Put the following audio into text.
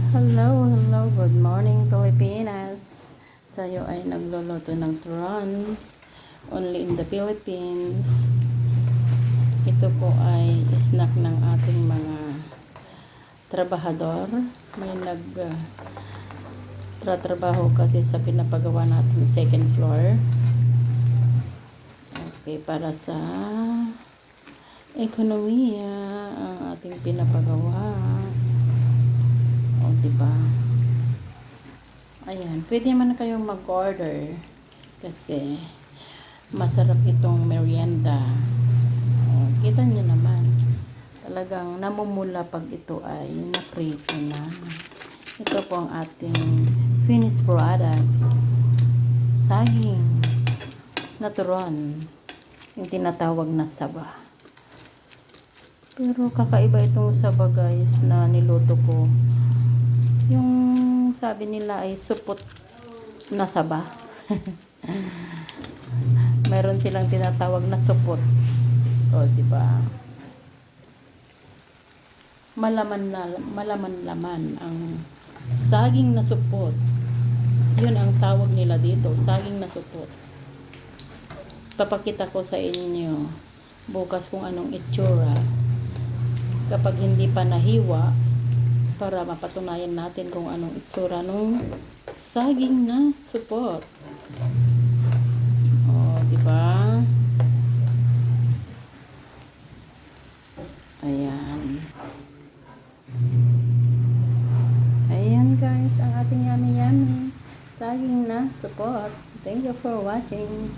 Hello, good morning Pilipinas. Tayo ay nagluluto ng turon, only in the Philippines. Ito po ay snack ng ating mga trabahador. May tratrabaho kasi sa pinapagawa natin second floor. Okay, para sa ekonomiya ang ating pinapagawa. O, diba? Ayan, pwede naman kayong mag-order kasi masarap itong merienda. O, kita nyo naman. Talagang namumula pag ito ay naprito na. Ito po ang ating finished product. Saging na turon. Yung tinatawag na saba. Pero kakaiba itong saba guys na niluto ko. Yung sabi nila ay supot na saba. Meron silang tinatawag na supot. O, diba? Malaman ang saging na supot. Yun ang tawag nila dito, saging na supot. Papakita ko sa inyo bukas kung anong itsura kapag hindi pa nahiwa, para mapatunayan natin kung anong itsura nung saging na supot. O, diba? Ayan. Ayan guys, ang ating yummy saging na supot. Thank you for watching.